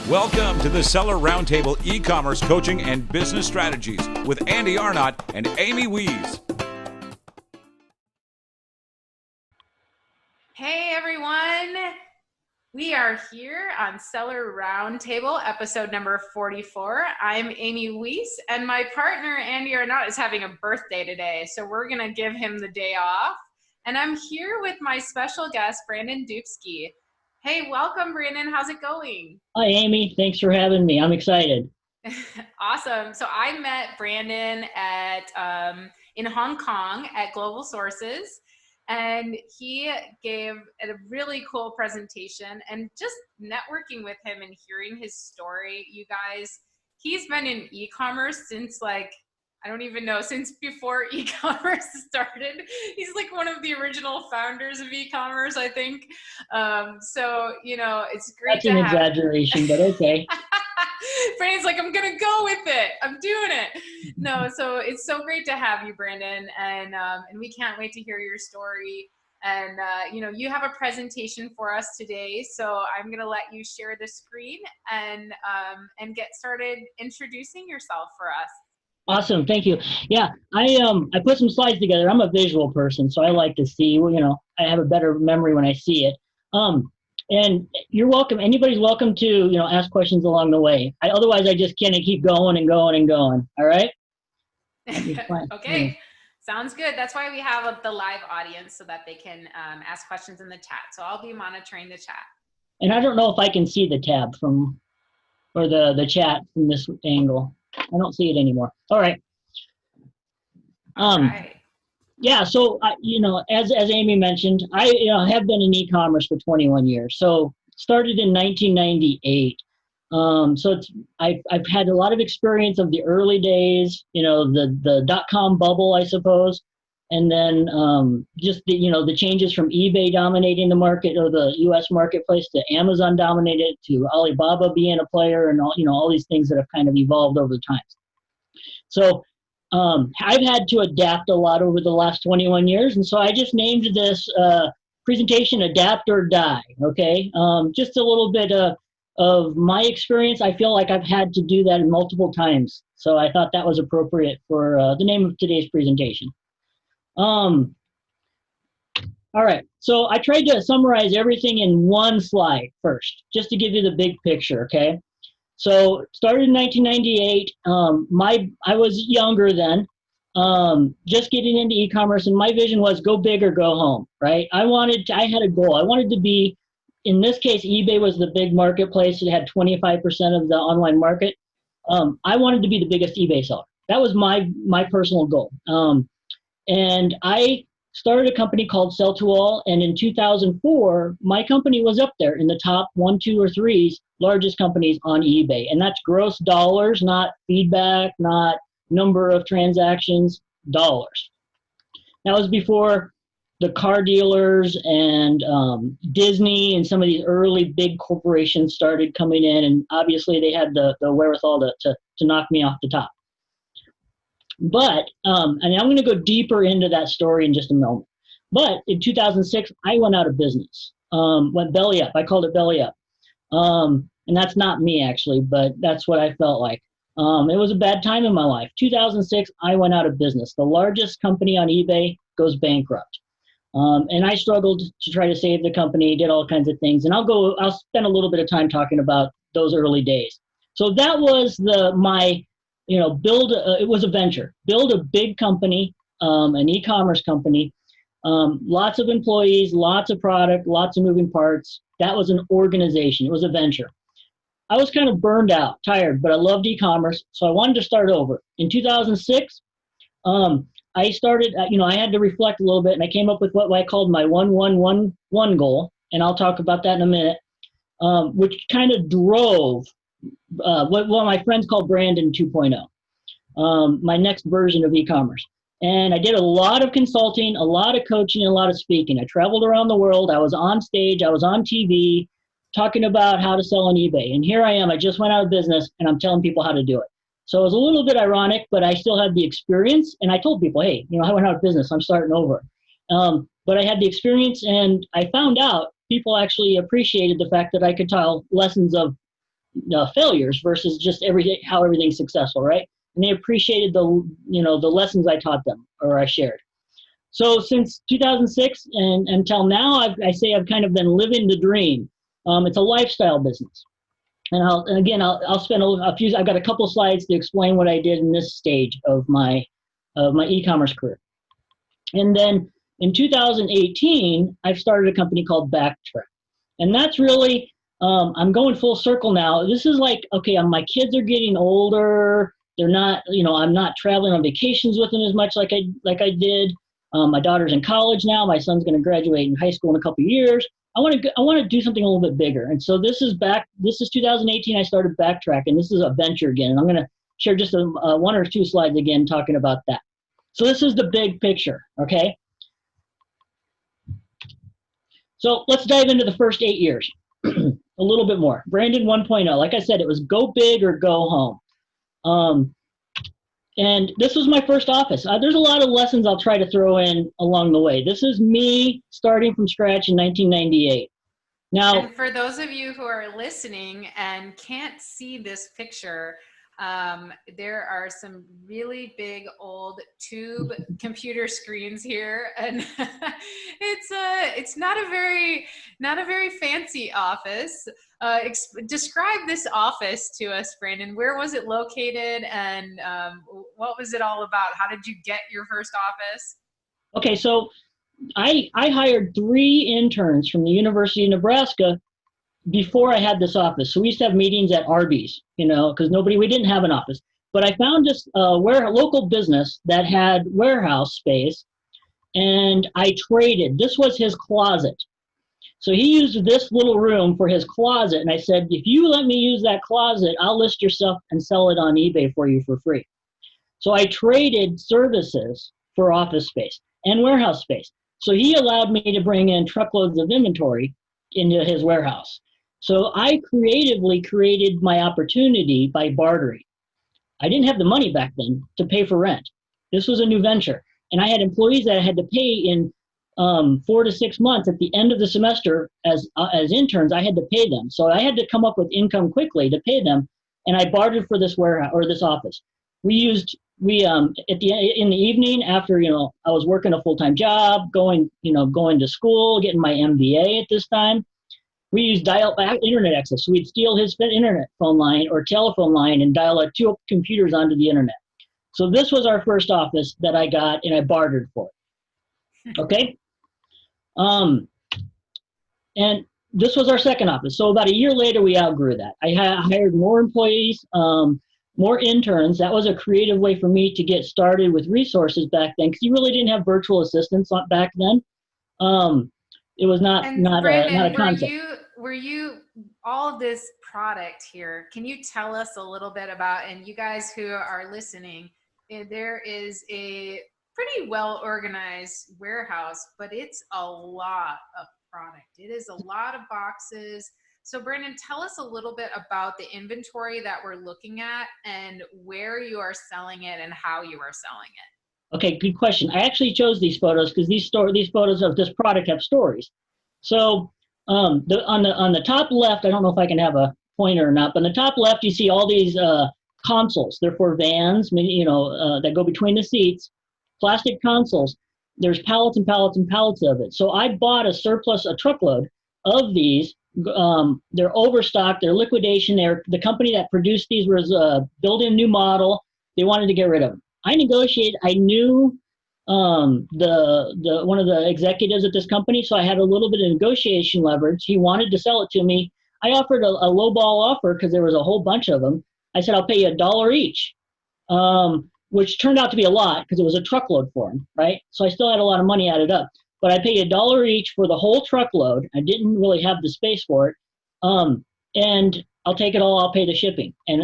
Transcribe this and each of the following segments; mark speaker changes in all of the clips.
Speaker 1: Welcome to the Seller Roundtable e-commerce coaching and business strategies with Andy Arnott and Amy Wees.
Speaker 2: Hey everyone, we are here on Seller Roundtable, episode number 44. I'm Amy Wees, and my partner Andy Arnott is having a birthday today, so we're gonna give him the day off. And I'm here with my special guest, Brandon Dupsky. Hey, welcome, Brandon. How's it going?
Speaker 3: Hi, Amy. Thanks for having me. I'm excited.
Speaker 2: Awesome. So I met Brandon at in Hong Kong at Global Sources, and he gave a really cool presentation. And just networking with him and hearing his story, you guys, he's been in e-commerce since I don't even know, since before e-commerce started. He's like one of the original founders of e-commerce, I think. So, it's great.
Speaker 3: That's an exaggeration, but okay.
Speaker 2: Brandon's like, I'm going to go with it. I'm doing it. No, so it's so great to have you, Brandon. And we can't wait to hear your story. And, you have a presentation for us today. So I'm going to let you share the screen and get started introducing yourself for us.
Speaker 3: Awesome. Thank you. Yeah, I put some slides together. I'm a visual person, so I like to see, I have a better memory when I see it. And you're welcome. Anybody's welcome to, ask questions along the way. Otherwise, I just kind of keep going and going and going. All right?
Speaker 2: Okay. Sounds good. That's why we have the live audience so that they can ask questions in the chat. So I'll be monitoring the chat.
Speaker 3: And I don't know if I can see the tab or the chat from this angle. I don't see it anymore. All right.
Speaker 2: All right.
Speaker 3: Yeah. So, as Amy mentioned, I have been in e-commerce for 21 years. So started in 1998. So I've had a lot of experience of the early days, the .com bubble, I suppose. And then just the changes from eBay dominating the market or the U.S. marketplace to Amazon dominated to Alibaba being a player and all these things that have kind of evolved over time. So I've had to adapt a lot over the last 21 years, and so I just named this presentation "Adapt or Die." Okay, just a little bit of my experience. I feel like I've had to do that multiple times, so I thought that was appropriate for the name of today's presentation. All right, so I tried to summarize everything in one slide first, just to give you the big picture, okay? So started in 1998. I was younger then, just getting into e-commerce, and my vision was go big or go home, right? I had a goal. I wanted to be, in this case, eBay was the big marketplace. It had 25% of the online market. I wanted to be the biggest eBay seller. That was my personal goal. And I started a company called Sell to All, and in 2004, my company was up there in the top 1, 2, or 3 largest companies on eBay. And that's gross dollars, not feedback, not number of transactions, dollars. That was before the car dealers and Disney and some of these early big corporations started coming in, and obviously they had the wherewithal to knock me off the top. But, and I'm going to go deeper into that story in just a moment. But in 2006, I went out of business, went belly up. I called it belly up. And that's not me, actually, but that's what I felt like. It was a bad time in my life. 2006, I went out of business. The largest company on eBay goes bankrupt. And I struggled to try to save the company, did all kinds of things. And I'll spend a little bit of time talking about those early days. So that was it was a venture. Build a big company, an e-commerce company, lots of employees, lots of product, lots of moving parts. That was an organization. It was a venture. I was kind of burned out, tired, but I loved e-commerce, so I wanted to start over. In 2006, I started, I had to reflect a little bit, and I came up with what I called my 1-1-1-1 goal, and I'll talk about that in a minute, which kind of drove what my friends call Brandon 2.0, my next version of e-commerce. And I did a lot of consulting, a lot of coaching, and a lot of speaking. I traveled around the world. I was on stage. I was on TV talking about how to sell on eBay. And here I am. I just went out of business, and I'm telling people how to do it. So it was a little bit ironic, but I still had the experience. And I told people, hey, I went out of business. I'm starting over. But I had the experience, and I found out people actually appreciated the fact that I could tell lessons of failures versus just how everything's successful, right? And they appreciated the lessons I taught them or I shared. So since 2006 and until now, I say I've kind of been living the dream. It's a lifestyle business. And I'll spend I've got a couple slides to explain what I did in this stage of my e-commerce career. And then in 2018, I've started a company called Backtrack. And that's really, I'm going full circle now. This is like, okay, my kids are getting older. They're not, I'm not traveling on vacations with them as much like I did. My daughter's in college now. My son's going to graduate in high school in a couple of years. I want to do something a little bit bigger. And so this is 2018. I started Backtrack, and this is a venture again. And I'm going to share just one or two slides again talking about that. So this is the big picture, okay? So let's dive into the first 8 years a little bit more. Brandon 1.0, like I said, it was go big or go home. And this was my first office. There's a lot of lessons I'll try to throw in along the way. This is me starting from scratch in 1998. Now,
Speaker 2: and for those of you who are listening and can't see this picture, there are some really big old tube computer screens here, and it's not a very fancy office. Describe this office to us, Brandon. Where was it located, and what was it all about? How did you get your first office?
Speaker 3: Okay, so I hired 3 interns from the University of Nebraska before I had this office. So we used to have meetings at Arby's, because we didn't have an office. But I found this local business that had warehouse space, and I traded. This was his closet. So he used this little room for his closet, and I said, if you let me use that closet, I'll list your stuff and sell it on eBay for you for free. So I traded services for office space and warehouse space. So he allowed me to bring in truckloads of inventory into his warehouse. So I creatively created my opportunity by bartering. I didn't have the money back then to pay for rent. This was a new venture. And I had employees that I had to pay in 4 to 6 months at the end of the semester as interns. I had to pay them. So I had to come up with income quickly to pay them. And I bartered for this warehouse or this office. In the evening after, I was working a full-time job, going to school, getting my MBA at this time. We used dial-back internet access. So we'd steal his internet phone line or telephone line and dial 2 computers onto the internet. So this was our first office that I got, and I bartered for it. Okay? And this was our second office. So about a year later, we outgrew that. I hired more employees, more interns. That was a creative way for me to get started with resources back then, because you really didn't have virtual assistants back then. It was not a concept.
Speaker 2: Were you all of this product here? Can you tell us a little bit about, and you guys who are listening, there is a pretty well organized warehouse, but it's a lot of product. It is a lot of boxes. So Brandon, tell us a little bit about the inventory that we're looking at and where you are selling it and how you are selling it.
Speaker 3: Okay, good question. I actually chose these photos because these photos of this product have stories. So on the top left, I don't know if I can have a pointer or not, but on the top left, you see all these consoles. They're for vans, that go between the seats, plastic consoles. There's pallets and pallets and pallets of it. So I bought a truckload of these. They're overstocked. They're liquidation. The company that produced these was building a new model. They wanted to get rid of them. I negotiated. I knew one of the executives at this company, so I had a little bit of negotiation leverage. He wanted to sell it to me. I offered a lowball offer because there was a whole bunch of them. I said, I'll pay you $1 each, which turned out to be a lot because it was a truckload for him, right? So I still had a lot of money added up. But I paid $1 each for the whole truckload. I didn't really have the space for it. And I'll take it all. I'll pay the shipping. And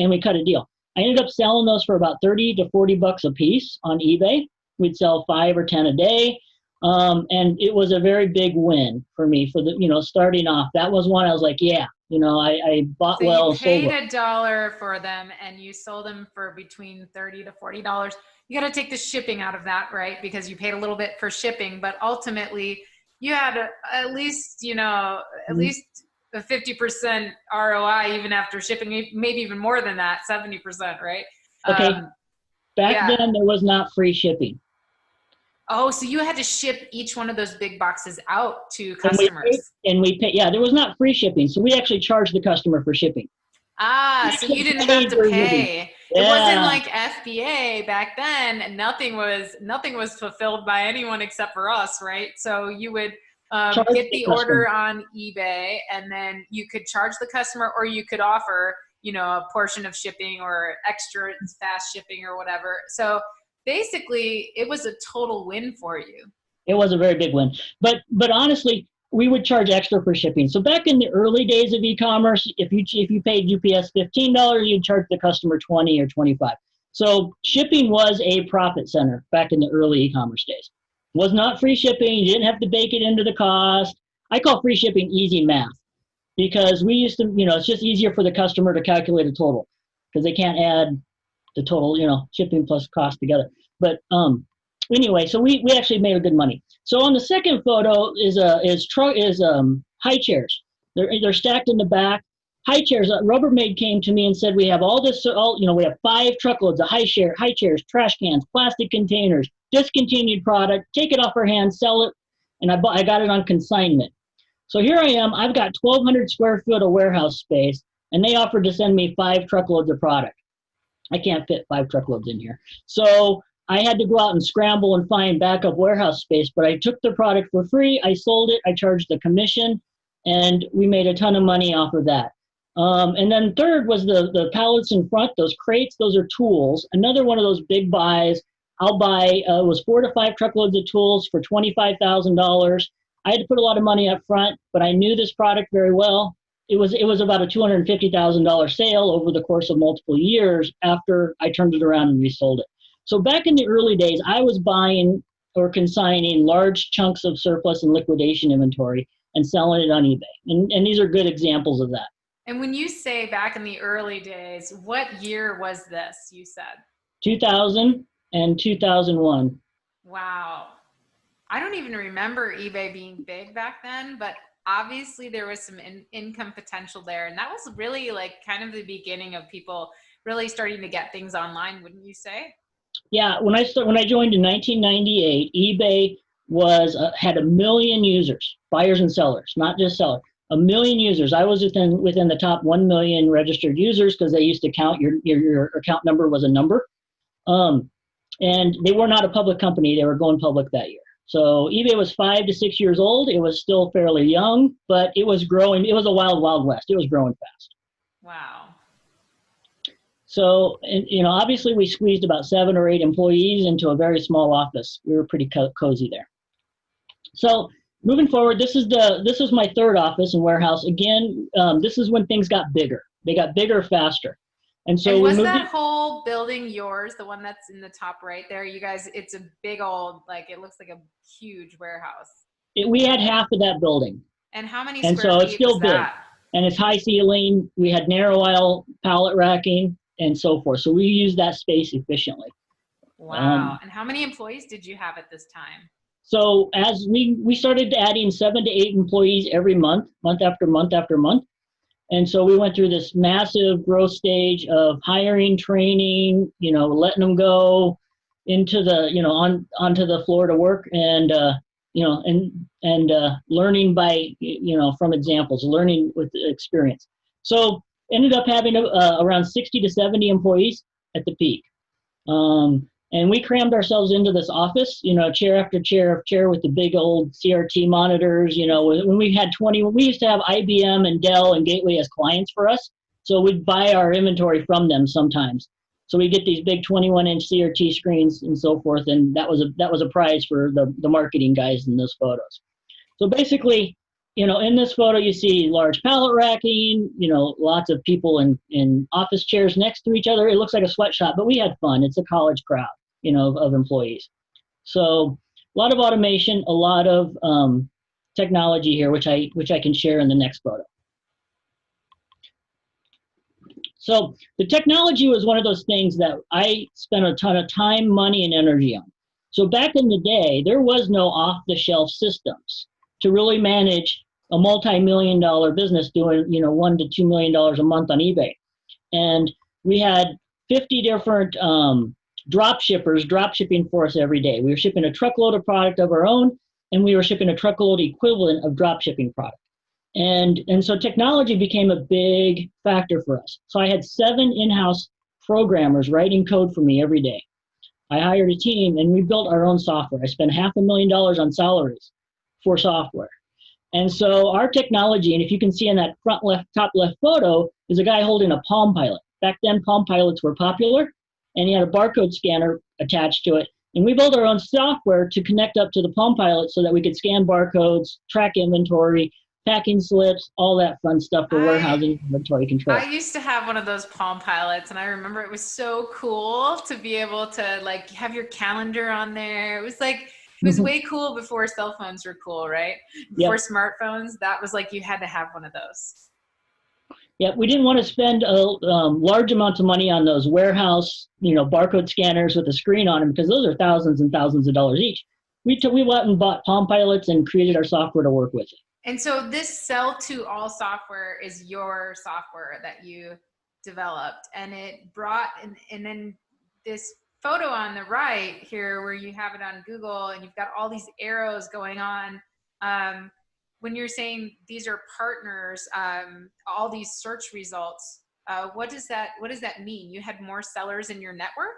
Speaker 3: we cut a deal. I ended up selling those for about 30 to 40 bucks a piece on eBay. We'd sell 5 or 10 a day. And it was a very big win for me for starting off. That was one I was like, yeah, I bought
Speaker 2: so
Speaker 3: well.
Speaker 2: You paid $1 for them and you sold them for between $30 to $40. You got to take the shipping out of that, right? Because you paid a little bit for shipping, but ultimately you had at least a 50% ROI even after shipping, maybe even more than that, 70%, right?
Speaker 3: Okay. Back then, there was not free shipping.
Speaker 2: Oh, so you had to ship each one of those big boxes out to customers.
Speaker 3: And we paid, yeah, there was not free shipping. So we actually charged the customer for shipping.
Speaker 2: So you didn't have to pay. Yeah. It wasn't like FBA back then. Nothing was fulfilled by anyone except for us, right? So you would get the order on eBay, and then you could charge the customer, or you could offer, a portion of shipping or extra fast shipping or whatever. So basically, it was a total win for you.
Speaker 3: It was a very big win. But honestly, we would charge extra for shipping. So back in the early days of e-commerce, if you paid UPS $15, you'd charge the customer $20 or $25. So shipping was a profit center back in the early e-commerce days. It was not free shipping. You didn't have to bake it into the cost. I call free shipping easy math, because we used to, it's just easier for the customer to calculate a total, because they can't add the total, shipping plus cost together. But anyway, so we actually made a good money. So on the second photo is high chairs. They're stacked in the back. High chairs. Rubbermaid came to me and said, we have we have 5 truckloads of high chairs, trash cans, plastic containers, discontinued product. Take it off our hands, sell it, and I got it on consignment. So here I am. I've got 1,200 square foot of warehouse space, and they offered to send me 5 truckloads of product. I can't fit 5 truckloads in here. So I had to go out and scramble and find backup warehouse space, but I took the product for free. I sold it. I charged the commission, and we made a ton of money off of that. And then third was the pallets in front, those crates. Those are tools. Another one of those big buys. I'll buy was 4 to 5 truckloads of tools for $25,000. I had to put a lot of money up front, but I knew this product very well. It was about a $250,000 sale over the course of multiple years after I turned it around and resold it. So back in the early days, I was buying or consigning large chunks of surplus and liquidation inventory and selling it on eBay. And these are good examples of that.
Speaker 2: And when you say back in the early days, what year was this, you said?
Speaker 3: 2000 and 2001.
Speaker 2: Wow. I don't even remember eBay being big back then, but obviously there was some income potential there. And that was really like kind of the beginning of people really starting to get things online, wouldn't you say?
Speaker 3: Yeah, when I joined in 1998, eBay had 1 million users, buyers and sellers, not just sellers. 1 million users. I was within the top 1 million registered users, because they used to count your account number was a number. And they were not a public company. They were going public that year. So eBay was 5 to 6 years old. It was still fairly young, but it was growing. It was a wild, wild west. It was growing fast.
Speaker 2: Wow.
Speaker 3: So, obviously we squeezed about 7 or 8 employees into a very small office. We were pretty cozy there. So moving forward, this was my third office and warehouse. Again, this is when things got bigger. They got bigger faster. And so
Speaker 2: was that whole building yours, the one that's in the top right there? You guys, it's a big old, it looks like a huge warehouse.
Speaker 3: We had half of that building.
Speaker 2: And how many
Speaker 3: and
Speaker 2: square
Speaker 3: so
Speaker 2: feet
Speaker 3: it's still
Speaker 2: was
Speaker 3: big.
Speaker 2: that?
Speaker 3: And it's high ceiling. We had narrow aisle pallet racking and so forth. So we used that space efficiently.
Speaker 2: Wow. And how many employees did you have at this time?
Speaker 3: So as we started adding 7 to 8 employees every month, month after month after month. And so we went through this massive growth stage of hiring, training, letting them go into the, onto the floor to work, and, learning by, from examples, learning with experience. So ended up having around 60 to 70 employees at the peak. And we crammed ourselves into this office, chair after chair with the big old CRT monitors. When we had 20, we used to have IBM and Dell and Gateway as clients for us. So we'd buy our inventory from them sometimes. So we get these big 21-inch CRT screens and so forth. And that was a prize for the marketing guys in those photos. So basically, in this photo, you see large pallet racking, lots of people in office chairs next to each other. It looks like a sweatshop, but we had fun. It's a college crowd, of employees. So a lot of automation, a lot of technology here, which I can share in the next photo. So the technology was one of those things that I spent a ton of time, money, and energy on. So back in the day, there was no off-the-shelf systems to really manage a multi-million-dollar business doing, $1 to $2 million a month on eBay. And we had 50 different drop shippers drop shipping for us every day. We were shipping a truckload of product of our own, and we were shipping a truckload equivalent of drop shipping product. And so technology became a big factor for us. So I had 7 in-house programmers writing code for me every day. I hired a team, and we built our own software. I spent $500,000 on salaries for software. And so our technology, and if you can see in that top left photo, is a guy holding a Palm Pilot. Back then, Palm Pilots were popular, and he had a barcode scanner attached to it. And we built our own software to connect up to the Palm Pilot so that we could scan barcodes, track inventory, packing slips, all that fun stuff for warehousing inventory control.
Speaker 2: I used to have one of those Palm Pilots, and I remember it was so cool to be able to like have your calendar on there. It was way cool before cell phones were cool, right? Before smartphones, that was like you had to have one of those.
Speaker 3: Yeah, we didn't want to spend large amounts of money on those warehouse, barcode scanners with a screen on them, because those are thousands and thousands of dollars each. We went and bought Palm Pilots and created our software to work with it.
Speaker 2: And so this sell to all software is your software that you developed, and it brought, and then this photo on the right here where you have it on Google and you've got all these arrows going on. When you're saying these are partners, all these search results, what does that mean? You had more sellers in your network?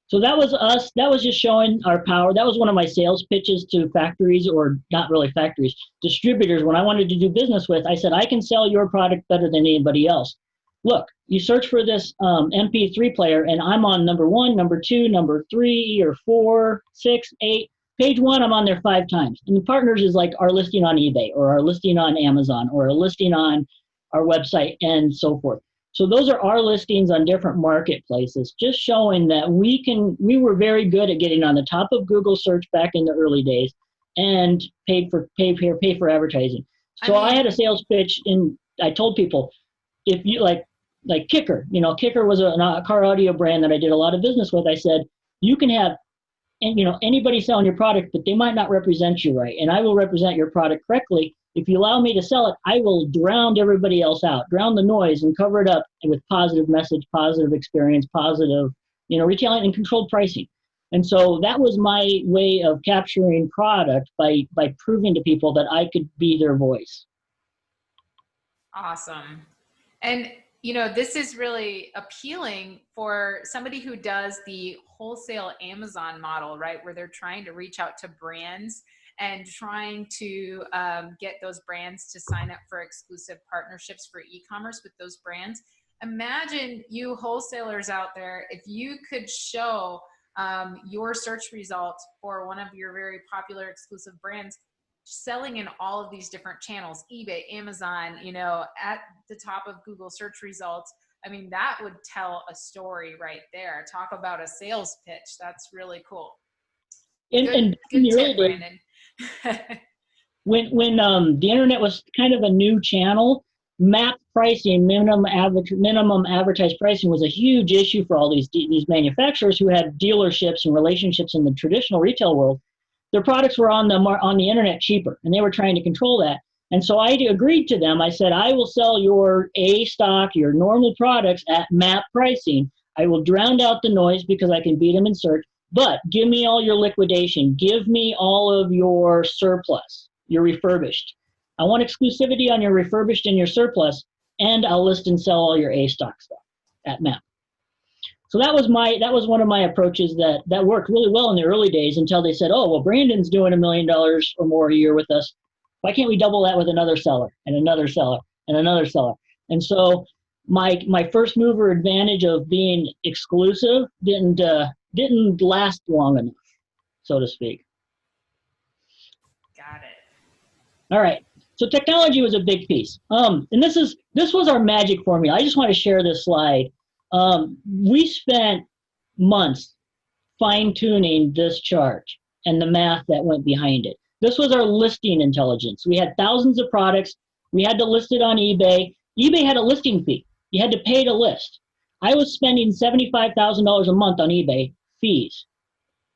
Speaker 3: So that was us. That was just showing our power. That was one of my sales pitches to factories, or not really factories, distributors. When I wanted to do business with, I said, I can sell your product better than anybody else. Look, you search for this MP3 player, and I'm on number 1, number 2, number 3 or 4, 6, 8. Page 1, I'm on there 5 times. And the partners is like our listing on eBay, or our listing on Amazon, or a listing on our website, and so forth. So those are our listings on different marketplaces, just showing that we were very good at getting on the top of Google search back in the early days, and pay for advertising. So I had a sales pitch, and I told people, if you like Kicker, Kicker was a car audio brand that I did a lot of business with. I said, you can have, anybody selling your product, but they might not represent you right, and I will represent your product correctly. If you allow me to sell it, I will drown everybody else out, drown the noise, and cover it up with positive message, positive experience, positive, retailing and controlled pricing. And so that was my way of capturing product by proving to people that I could be their voice.
Speaker 2: Awesome. And, this is really appealing for somebody who does the wholesale Amazon model, right? Where they're trying to reach out to brands and trying to get those brands to sign up for exclusive partnerships for e-commerce with those brands. Imagine you wholesalers out there, if you could show your search results for one of your very popular exclusive brands, selling in all of these different channels, eBay, Amazon, at the top of Google search results. I mean, that would tell a story right there. Talk about a sales pitch. That's really cool. Good tip, Brandon.
Speaker 3: when the internet was kind of a new channel, MAP pricing, minimum advertised pricing, was a huge issue for all these manufacturers who had dealerships and relationships in the traditional retail world. Their products were on the internet cheaper, and they were trying to control that. And so I agreed to them. I said, I will sell your A stock, your normal products at MAP pricing. I will drown out the noise because I can beat them in search. But give me all your liquidation. Give me all of your surplus, your refurbished. I want exclusivity on your refurbished and your surplus, and I'll list and sell all your A stock stuff at MAP. So that was one of my approaches that worked really well in the early days, until they said, oh, well, Brandon's doing $1 million or more a year with us. Why can't we double that with another seller and another seller and another seller? And so my first mover advantage of being exclusive didn't last long enough, so to speak.
Speaker 2: Got it.
Speaker 3: All right. So technology was a big piece. And this was our magic formula. I just want to share this slide. We spent months fine-tuning this chart and the math that went behind it. This was our listing intelligence. We had thousands of products. We had to list it on eBay. eBay had a listing fee. You had to pay to list. I was spending $75,000 a month on eBay fees.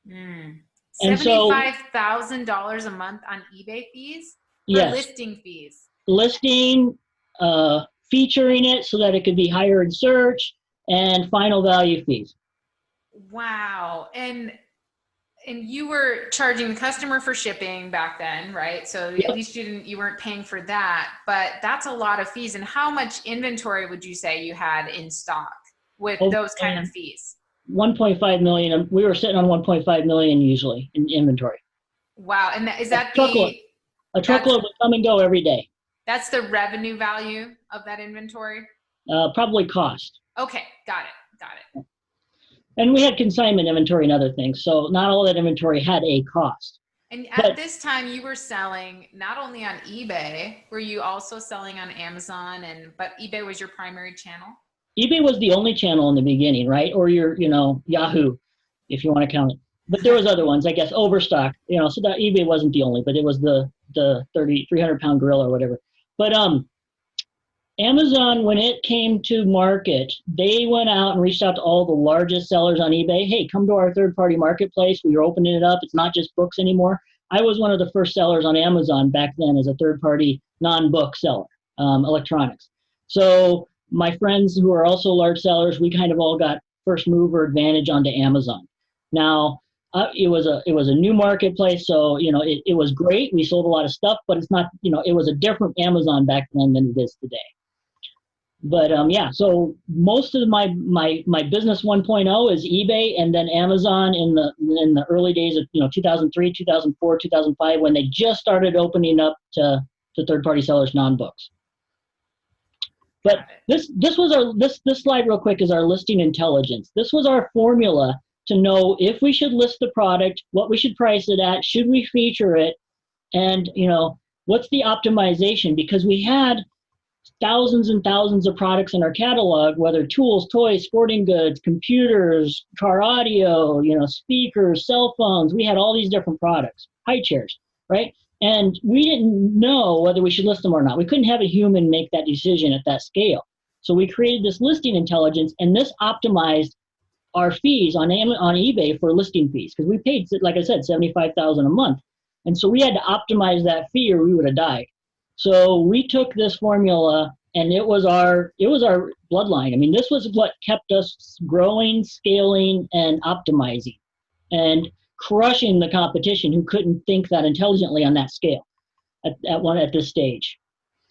Speaker 2: $75,000 a month on eBay fees? Or
Speaker 3: Yes,
Speaker 2: listing fees?
Speaker 3: listing, featuring it so that it could be higher in search, and final value fees.
Speaker 2: Wow. And you were charging the customer for shipping back then, right? So at
Speaker 3: Yep.
Speaker 2: least you weren't paying for that, but that's a lot of fees. And how much inventory would you say you had in stock with
Speaker 3: Over
Speaker 2: those kind of fees?
Speaker 3: 1.5 million. We were sitting on 1.5 million usually in inventory.
Speaker 2: Wow. And is that
Speaker 3: Truckload. A
Speaker 2: that's
Speaker 3: truckload would come and go every day.
Speaker 2: that's the revenue value of that inventory?
Speaker 3: Probably cost.
Speaker 2: Okay, got it. Got it.
Speaker 3: And we had consignment inventory and other things, so not all that inventory had a cost.
Speaker 2: And at
Speaker 3: But
Speaker 2: this time you were selling not only on eBay, were you also selling on Amazon but eBay was your primary channel?
Speaker 3: eBay was the only channel in the beginning, right? Or your, Yahoo, if you want to count it. But there was other ones, I guess, Overstock, so that eBay wasn't the only, but it was the 300 pound gorilla or whatever. But Amazon, when it came to market, they went out and reached out to all the largest sellers on eBay. Hey, come to our third-party marketplace. We are opening it up. It's not just books anymore. I was one of the first sellers on Amazon back then as a third-party non-book seller, electronics. So my friends who are also large sellers, we kind of all got first mover advantage onto Amazon. Now, it was a new marketplace, so it was great. We sold a lot of stuff, but it's not, it was a different Amazon back then than it is today. But yeah, so most of my business 1.0 is eBay, and then Amazon in the early days of 2003, 2004, 2005, when they just started opening up to third party sellers non-books. But this slide real quick is our listing intelligence. This was our formula to know if we should list the product, what we should price it at, should we feature it, and what's the optimization, because we had thousands and thousands of products in our catalog, whether tools, toys, sporting goods, computers, car audio, speakers, cell phones. We had all these different products, high chairs, right? And we didn't know whether we should list them or not. We couldn't have a human make that decision at that scale. So we created this listing intelligence, and this optimized our fees on eBay for listing fees, because we paid, like I said, $75,000 a month. And so we had to optimize that fee or we would have died. So we took this formula, and it was our bloodline. I mean, this was what kept us growing, scaling, and optimizing, and crushing the competition who couldn't think that intelligently on that scale at this stage.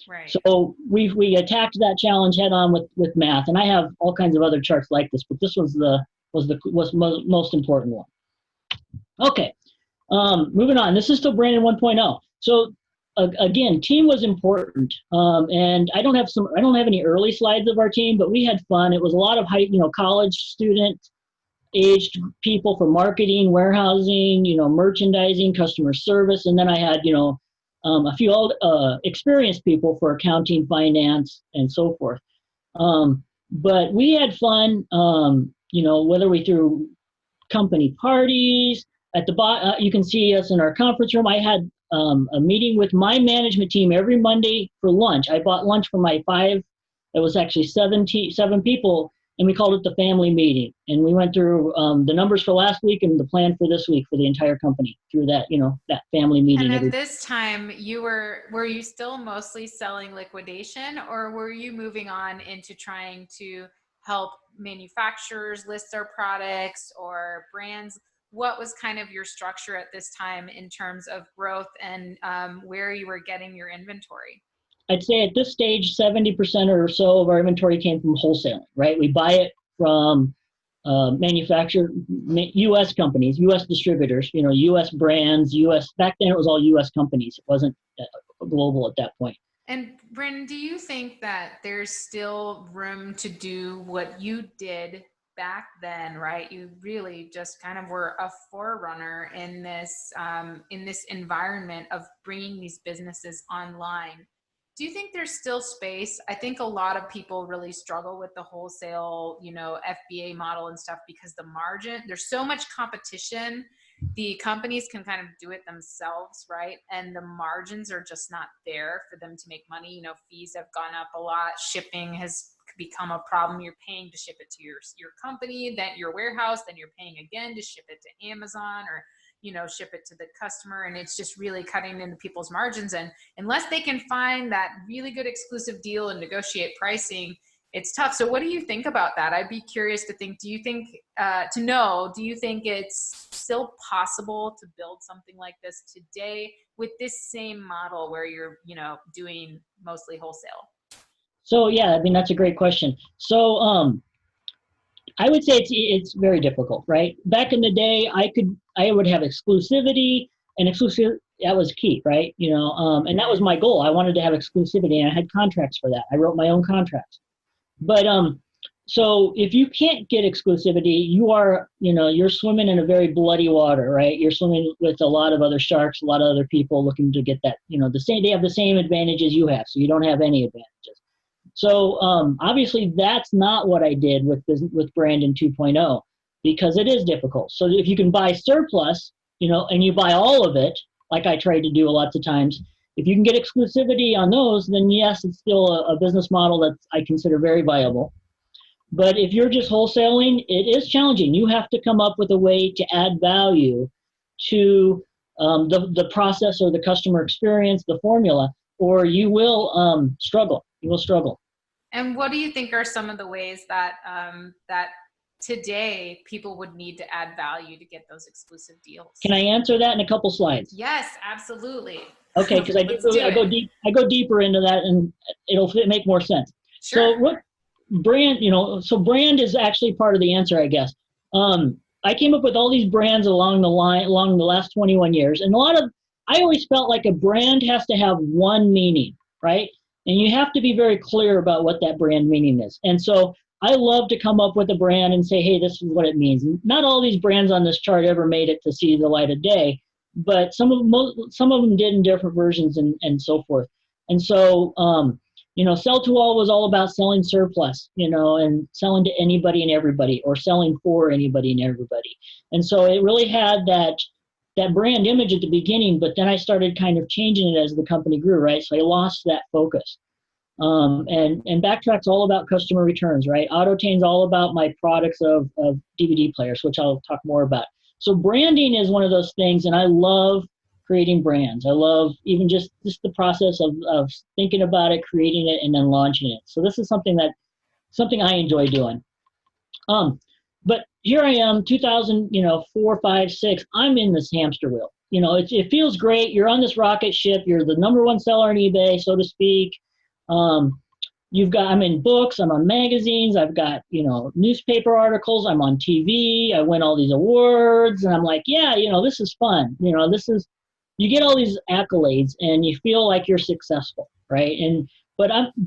Speaker 2: Right.
Speaker 3: So we attacked that challenge head on with math, and I have all kinds of other charts like this, but this was the most important one. Okay, moving on. This is still Brandon 1.0. So again, team was important, and I don't have any early slides of our team, but we had fun. It was a lot of college student aged people for marketing, warehousing, merchandising, customer service, and then I had a few experienced people for accounting, finance, and so forth. But we had fun, whether we threw company parties. At the bottom, you can see us in our conference room. I had a meeting with my management team every Monday for lunch. I bought lunch for my it was actually 7 people, and we called it the family meeting. And we went through the numbers for last week and the plan for this week for the entire company through that, that family meeting.
Speaker 2: And at this time, were you still mostly selling liquidation, or were you moving on into trying to help manufacturers list their products or brands? What was kind of your structure at this time in terms of growth and where you were getting your inventory?
Speaker 3: I'd say at this stage, 70% or so of our inventory came from wholesaling, right? We buy it from U.S. companies, U.S. distributors, U.S. brands, back then it was all U.S. companies. It wasn't global at that point.
Speaker 2: And Brandon, do you think that there's still room to do what you did back then, right? You really just kind of were a forerunner in this environment of bringing these businesses online. Do you think there's still space? I think a lot of people really struggle with the wholesale, FBA model and stuff because the margin, there's so much competition. The companies can kind of do it themselves, right? And the margins are just not there for them to make money. Fees have gone up a lot. Shipping has become a problem. You're paying to ship it to your company, then your warehouse, then you're paying again to ship it to Amazon, or ship it to the customer, and it's just really cutting into people's margins. And unless they can find that really good exclusive deal and negotiate pricing, it's tough. So what do you think about that? I'd be curious do you think it's still possible to build something like this today with this same model where you're, doing mostly wholesale?
Speaker 3: So yeah, I mean, that's a great question. So I would say it's very difficult, right? Back in the day, I would have exclusivity, and exclusive, that was key, right? And that was my goal. I wanted to have exclusivity, and I had contracts for that. I wrote my own contracts. But so if you can't get exclusivity, you're swimming in a very bloody water, right? You're swimming with a lot of other sharks, a lot of other people looking to get that, they have the same advantages you have, so you don't have any advantages. So obviously that's not what I did with Brandon 2.0, because it is difficult. So if you can buy surplus, and you buy all of it, like I tried to do lots of times, if you can get exclusivity on those, then yes, it's still a business model that I consider very viable. But if you're just wholesaling, it is challenging. You have to come up with a way to add value to the process or the customer experience, the formula, or you will struggle. You will struggle.
Speaker 2: And what do you think are some of the ways that that today people would need to add value to get those exclusive deals?
Speaker 3: Can I answer that in a couple slides?
Speaker 2: Yes, absolutely.
Speaker 3: Okay, because I go deeper into that, and it'll make more sense.
Speaker 2: Sure.
Speaker 3: So what brand, brand is actually part of the answer, I guess. I came up with all these brands along the last 21 years, and I always felt like a brand has to have one meaning, right? And you have to be very clear about what that brand meaning is. And so I love to come up with a brand and say, hey, this is what it means. Not all these brands on this chart ever made it to see the light of day, but some of them did in different versions and so forth. And so, Sell to All was all about selling surplus, and selling to anybody and everybody, or selling for anybody and everybody. And so it really had that brand image at the beginning, but then I started kind of changing it as the company grew, right? So I lost that focus. And Backtrack's all about customer returns, right? Autotain's all about my products of DVD players, which I'll talk more about. So branding is one of those things, and I love creating brands. I love even just the process of thinking about it, creating it, and then launching it. So this is something I enjoy doing. But here I am, 2004, 5, 6. I'm in this hamster wheel. It feels great. You're on this rocket ship. You're the number one seller on eBay, so to speak. I'm in books. I'm on magazines. I've got newspaper articles. I'm on TV. I win all these awards, and I'm like, yeah, this is fun. You get all these accolades, and you feel like you're successful, right? But I'm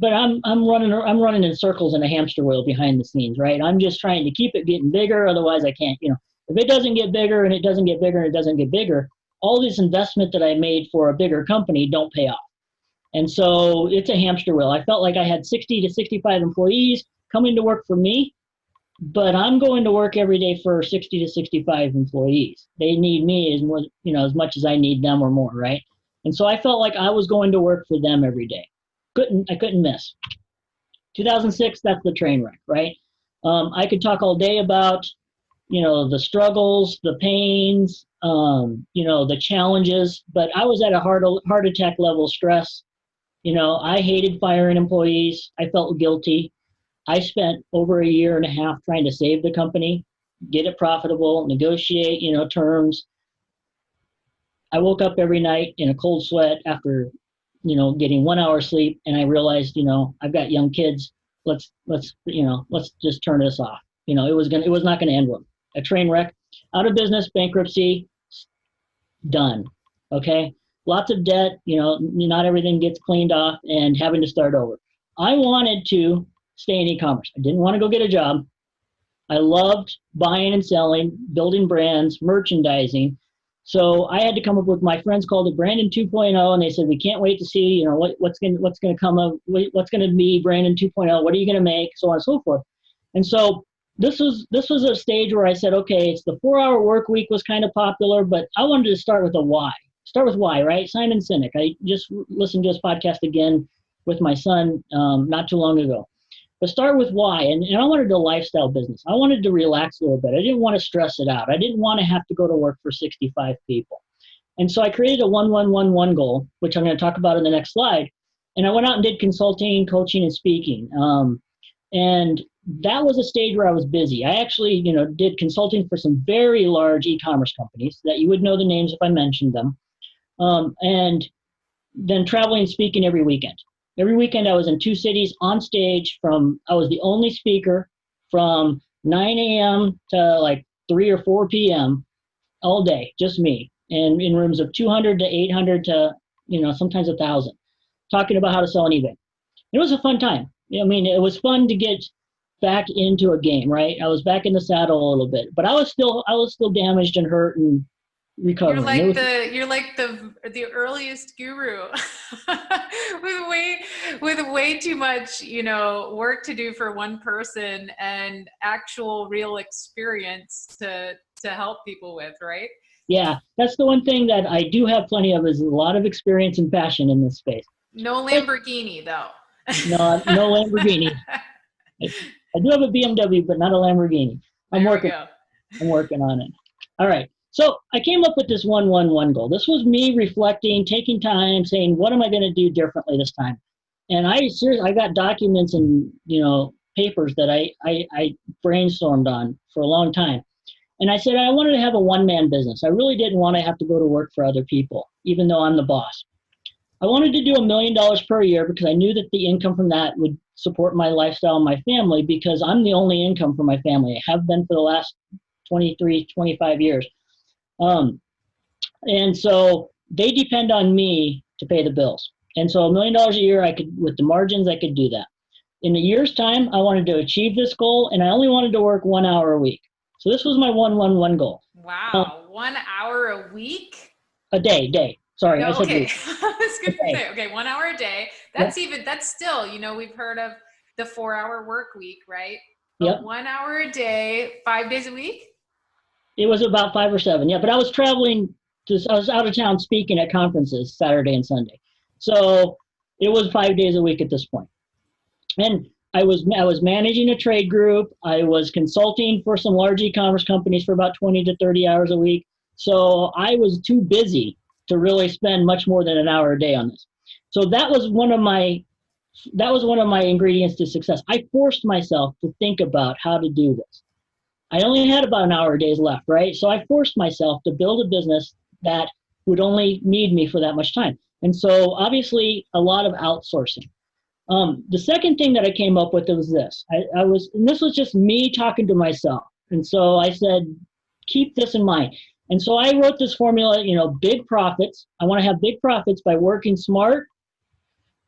Speaker 3: running in circles in a hamster wheel behind the scenes, right? I'm just trying to keep it getting bigger. Otherwise, I can't. If it doesn't get bigger and it doesn't get bigger and it doesn't get bigger, all this investment that I made for a bigger company don't pay off. And so it's a hamster wheel. I felt like I had 60 to 65 employees coming to work for me, but I'm going to work every day for 60 to 65 employees. They need me as much as I need them or more, right? And so I felt like I was going to work for them every day. I couldn't miss. 2006, that's the train wreck, right? I could talk all day about, the struggles, the pains, the challenges, but I was at a heart attack level stress. I hated firing employees. I felt guilty. I spent over a year and a half trying to save the company, get it profitable, negotiate, terms. I woke up every night in a cold sweat after getting 1 hour sleep, and I realized, I've got young kids. Let's just turn this off. It was not going to end well. A train wreck, out of business, bankruptcy, done. Okay, lots of debt. Not everything gets cleaned off, and having to start over. I wanted to stay in e-commerce. I didn't want to go get a job. I loved buying and selling, building brands, merchandising. So I had to come up with, my friends called it Brandon 2.0, and they said, we can't wait to see, what's going to come up, what's going to be Brandon 2.0, what are you going to make, so on and so forth. And so this was a stage where I said, okay, it's the 4-hour work week was kind of popular, but I wanted to start with a why. Start with why, right? Simon Sinek. I just listened to his podcast again with my son not too long ago. but start with why. And I wanted a lifestyle business. I wanted to relax a little bit. I didn't want to stress it out. I didn't want to have to go to work for 65 people. And so I created a 1-1-1-1 goal, which I'm going to talk about in the next slide. And I went out and did consulting, coaching, and speaking. And that was a stage where I was busy. I actually, did consulting for some very large e-commerce companies that you would know the names if I mentioned them. And then traveling and speaking every weekend. Every weekend I was in 2 cities on stage I was the only speaker from 9 a.m. to like 3 or 4 p.m. all day, just me. And in rooms of 200 to 800 to, sometimes 1,000, talking about how to sell on eBay. It was a fun time. It was fun to get back into a game, right? I was back in the saddle a little bit, but I was still damaged and hurt and recovering.
Speaker 2: You're like the earliest guru with way too much, work to do for one person and actual real experience to help people with, right?
Speaker 3: Yeah, that's the one thing that I do have plenty of is a lot of experience and passion in this space.
Speaker 2: No Lamborghini, though.
Speaker 3: No Lamborghini. I do have a BMW, but not a Lamborghini. I'm working on it. All right. So I came up with this 1-1-1 goal. This was me reflecting, taking time, saying, what am I going to do differently this time? And I got documents and, papers that I brainstormed on for a long time. And I said, I wanted to have a one-man business. I really didn't want to have to go to work for other people, even though I'm the boss. I wanted to do $1 million per year because I knew that the income from that would support my lifestyle and my family because I'm the only income for my family. I have been for the last 23, 25 years. And so they depend on me to pay the bills. And so $1 million a year, with the margins, I could do that. In a year's time, I wanted to achieve this goal, and I only wanted to work 1 hour a week. So this was my 1-1-1 goal.
Speaker 2: Wow, 1 hour a week?
Speaker 3: A day. Sorry,
Speaker 2: no,
Speaker 3: I said
Speaker 2: okay.
Speaker 3: week.
Speaker 2: I was going to say, okay, 1 hour a day. That's still, we've heard of the 4-hour work week, right? But 1 hour a day, 5 days a week?
Speaker 3: It was about 5 or 7, yeah. But I was traveling, I was out of town speaking at conferences Saturday and Sunday. So it was 5 days a week at this point. And I was managing a trade group. I was consulting for some large e-commerce companies for about 20 to 30 hours a week. So I was too busy to really spend much more than an hour a day on this. So that was one of my ingredients to success. I forced myself to think about how to do this. I only had about an hour a day left, right? So I forced myself to build a business that would only need me for that much time. And so obviously a lot of outsourcing. The second thing that I came up with was this. And this was just me talking to myself. And so I said, keep this in mind. And so I wrote this formula, big profits. I want to have big profits by working smart,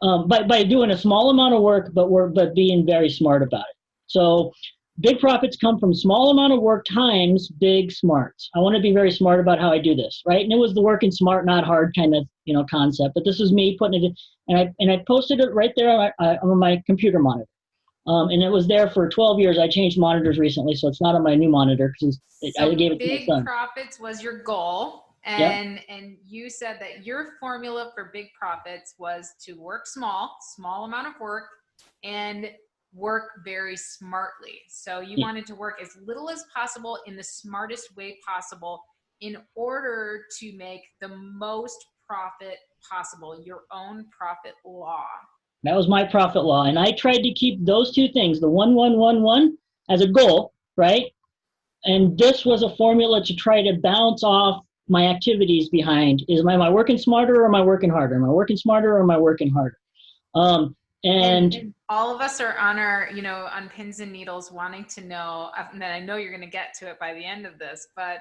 Speaker 3: by doing a small amount of work, but being very smart about it. So big profits come from small amount of work times big smarts. I want to be very smart about how I do this, right? And it was the working smart, not hard kind of, concept. But this is me putting it in, and I posted it right there on my computer monitor. And it was there for 12 years. I changed monitors recently, so it's not on my new monitor because I gave it to my son.
Speaker 2: Big profits was your goal, and you said that your formula for big profits was to work small amount of work, and work very smartly. So you wanted to work as little as possible in the smartest way possible in order to make the most profit possible, your own profit law.
Speaker 3: That was my profit law. And I tried to keep those two things, the 1-1-1-1 as a goal, right? And this was a formula to try to bounce off my activities behind. Am I working smarter or am I working harder? Am I working smarter or am I working harder? And
Speaker 2: all of us are on our, on pins and needles wanting to know, and I know you're going to get to it by the end of this, but,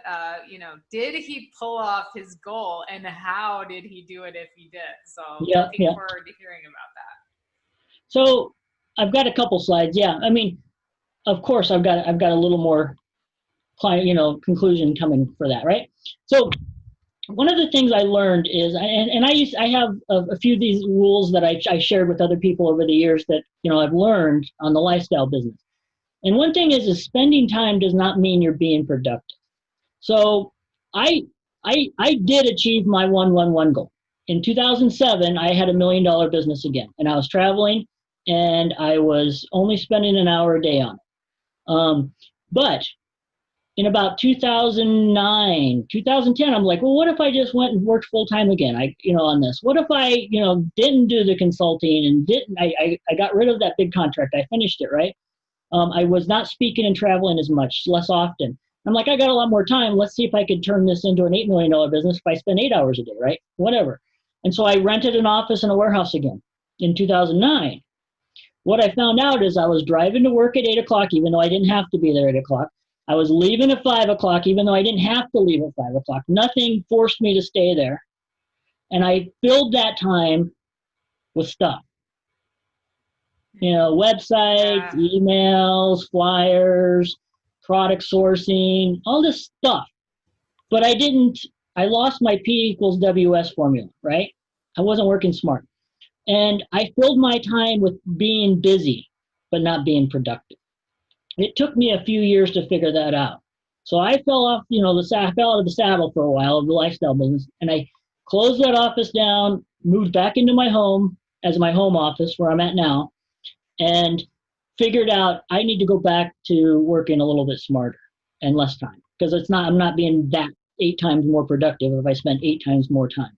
Speaker 2: did he pull off his goal and how did he do it if he did? So looking forward to hearing about that.
Speaker 3: So I've got a couple slides. Yeah. I mean, of course I've got a little more conclusion coming for that. Right. So one of the things I learned is, I have a few of these rules that I shared with other people over the years that, I've learned on the lifestyle business. And one thing is spending time does not mean you're being productive. So I did achieve my 1-1-1 goal. In 2007, I had $1 million business again, and I was traveling and I was only spending an hour a day on it. But in about 2009, 2010, I'm like, well, what if I just went and worked full time again? On this. What if I, didn't do the consulting and I got rid of that big contract. I finished it, right? I was not speaking and traveling as much, less often. I'm like, I got a lot more time. Let's see if I could turn this into an $8 million business if I spend 8 hours a day, right? Whatever. And so I rented an office and a warehouse again in 2009. What I found out is I was driving to work at 8 o'clock, even though I didn't have to be there at 8 o'clock. I was leaving at 5 o'clock, even though I didn't have to leave at 5 o'clock. Nothing forced me to stay there. And I filled that time with stuff. Websites, emails, flyers, product sourcing, all this stuff. But I lost my P equals WS formula, right? I wasn't working smart. And I filled my time with being busy, but not being productive. It took me a few years to figure that out. So I fell off, I fell out of the saddle for a while of the lifestyle business, and I closed that office down, moved back into my home as my home office where I'm at now, and figured out I need to go back to working a little bit smarter and less time, because I'm not being that 8 times more productive if I spend 8 times more time.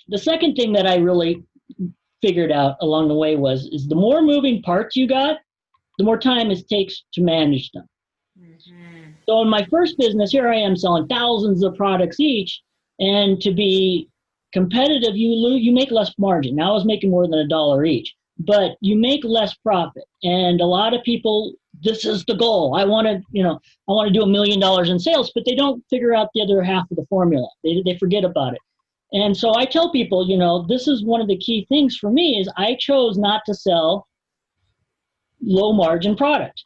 Speaker 3: The second thing that I really figured out along the way is the more moving parts you got, the more time it takes to manage them. Mm-hmm. So in my first business, here I am selling thousands of products each, and to be competitive, you make less margin. Now I was making more than $1 each, but you make less profit. And a lot of people, this is the goal. I want to do $1 million in sales, but they don't figure out the other half of the formula. They forget about it. And so I tell people, this is one of the key things for me is I chose not to sell low margin product.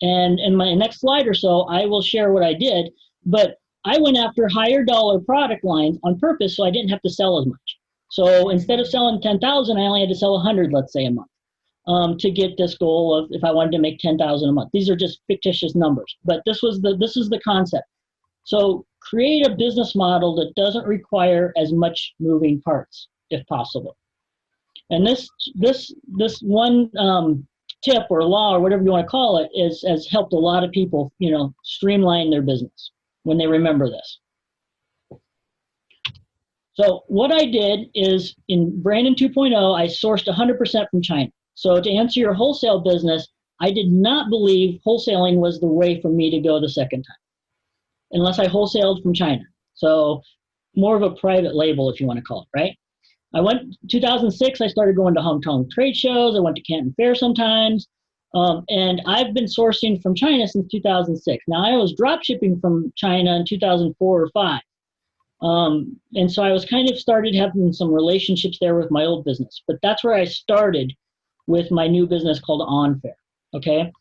Speaker 3: And in my next slide or so, I will share what I did, but I went after higher dollar product lines on purpose so I didn't have to sell as much. So instead of selling 10,000, I only had to sell 100, let's say, a month to get this goal of if I wanted to make 10,000 a month. These are just fictitious numbers, but this is the concept. So create a business model that doesn't require as much moving parts if possible. And this one tip or law or whatever you want to call it has helped a lot of people, streamline their business when they remember this. So what I did is in Brandon 2.0, I sourced 100% from China. So to answer your wholesale business, I did not believe wholesaling was the way for me to go the second time, unless I wholesaled from China. So more of a private label, if you want to call it, right? 2006, I started going to Hong Kong trade shows. I went to Canton Fair sometimes. And I've been sourcing from China since 2006. Now, I was drop shipping from China in 2004 or 5. And so I was kind of started having some relationships there with my old business. But that's where I started with my new business called On Fair, okay?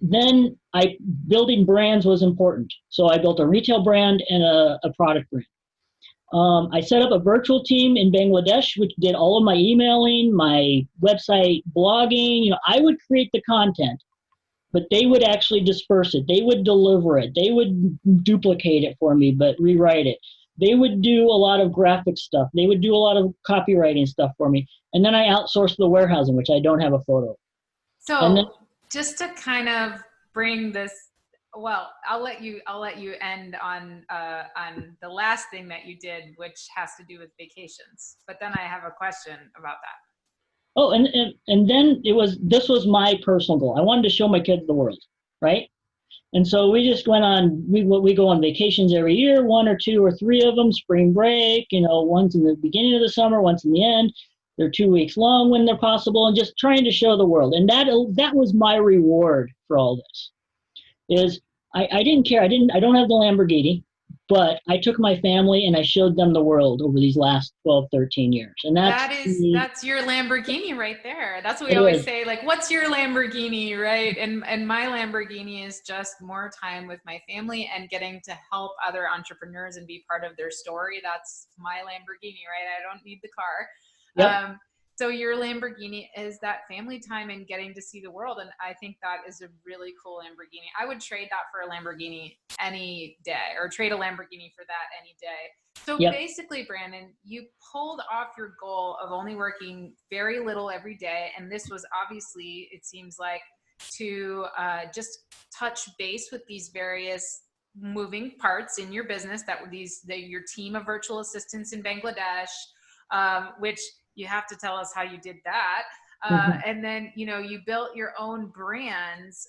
Speaker 3: Then building brands was important. So I built a retail brand and a product brand. I set up a virtual team in Bangladesh, which did all of my emailing, my website blogging. I would create the content, but they would actually disperse it. They would deliver it. They would duplicate it for me, but rewrite it. They would do a lot of graphic stuff. They would do a lot of copywriting stuff for me. And then I outsourced the warehousing, which I don't have a photo of.
Speaker 2: So just to kind of bring this, well, I'll let you end on the last thing that you did, which has to do with vacations. But then I have a question about that.
Speaker 3: Oh, and then this was my personal goal. I wanted to show my kids the world, right? And so we just went on. We go on vacations every year, 1 or 2 or 3 of them, spring break. One's in the beginning of the summer, one's in the end. They're 2 weeks long when they're possible, and just trying to show the world. And that was my reward for all this. Is I didn't care. I don't have the Lamborghini, but I took my family and I showed them the world over these last 12, 13 years. And
Speaker 2: that's your Lamborghini right there. That's what we always say, like, what's your Lamborghini, right? And my Lamborghini is just more time with my family and getting to help other entrepreneurs and be part of their story. That's my Lamborghini, right? I don't need the car.
Speaker 3: Yep.
Speaker 2: So your Lamborghini is that family time and getting to see the world. And I think that is a really cool Lamborghini. I would trade that for a Lamborghini any day, or trade a Lamborghini for that any day. So basically, Brandon, you pulled off your goal of only working very little every day. And this was obviously, it seems like, to just touch base with these various moving parts in your business that were your team of virtual assistants in Bangladesh, which you have to tell us how you did that. And then, you built your own brands.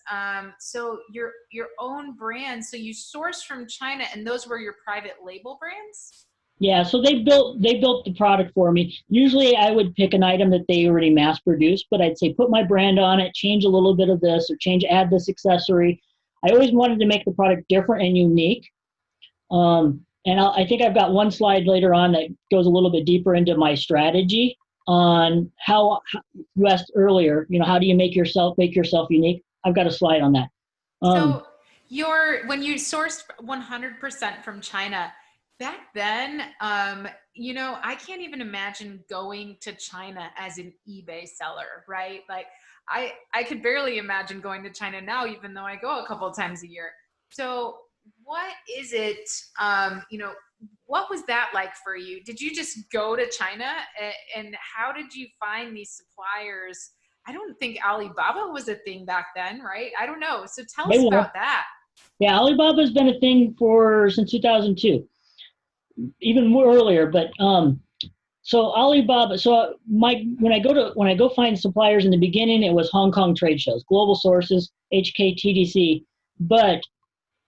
Speaker 2: So your own brands, so you sourced from China, and those were your private label brands?
Speaker 3: Yeah, so they built the product for me. Usually I would pick an item that they already mass produced, but I'd say put my brand on it, change a little bit of this, or add this accessory. I always wanted to make the product different and unique. And I think I've got one slide later on that goes a little bit deeper into my strategy on how you asked earlier, how do you make yourself unique? I've got a slide on that.
Speaker 2: So when you sourced 100% from China, back then, I can't even imagine going to China as an eBay seller, right? Like I could barely imagine going to China now, even though I go a couple of times a year. So what is it, what was that like for you? Did you just go to China, and how did you find these suppliers? I don't think Alibaba was a thing back then, right? I don't know. So tell us about that.
Speaker 3: Yeah, Alibaba's been a thing since 2002. Even more earlier, but so Alibaba. So when I go find suppliers in the beginning, it was Hong Kong trade shows, Global Sources, HK, TDC. But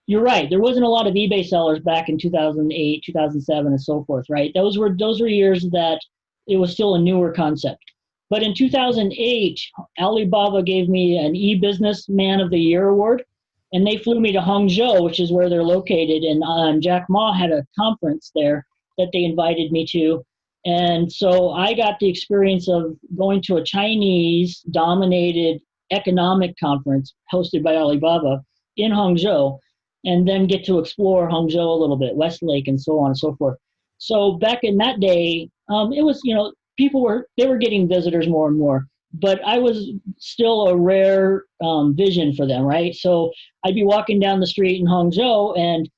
Speaker 3: you're right, there wasn't a lot of eBay sellers back in 2008, 2007, and so forth. Right? Those were years that it was still a newer concept. But in 2008, Alibaba gave me an e-Business Man of the Year award. And they flew me to Hangzhou, which is where they're located. And Jack Ma had a conference there that they invited me to. And so I got the experience of going to a Chinese-dominated economic conference hosted by Alibaba in Hangzhou, and then get to explore Hangzhou a little bit, Westlake, and so on and so forth. So back in that day, it was, people were getting visitors more and more. But I was still a rare vision for them, right? So I'd be walking down the street in Hangzhou, and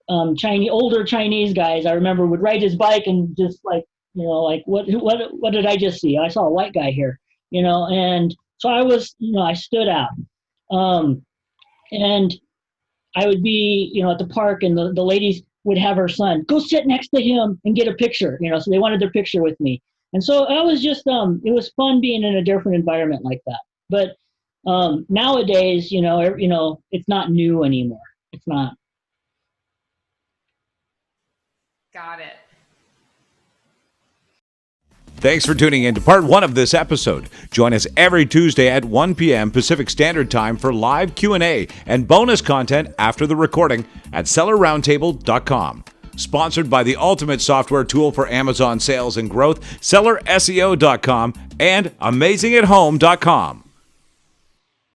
Speaker 3: older Chinese guys, I remember, would ride his bike and just what did I just see? I saw a white guy here, and so I was, I stood out. And I would be, at the park, and the ladies would have her son go sit next to him and get a picture, so they wanted their picture with me. And so I was just, it was fun being in a different environment like that. But nowadays, it's not new anymore. It's not.
Speaker 2: Got it.
Speaker 1: Thanks for tuning in to part 1 of this episode. Join us every Tuesday at 1 p.m. Pacific Standard Time for live Q&A and bonus content after the recording at sellerroundtable.com. Sponsored by the ultimate software tool for Amazon sales and growth, sellerseo.com and amazingathome.com.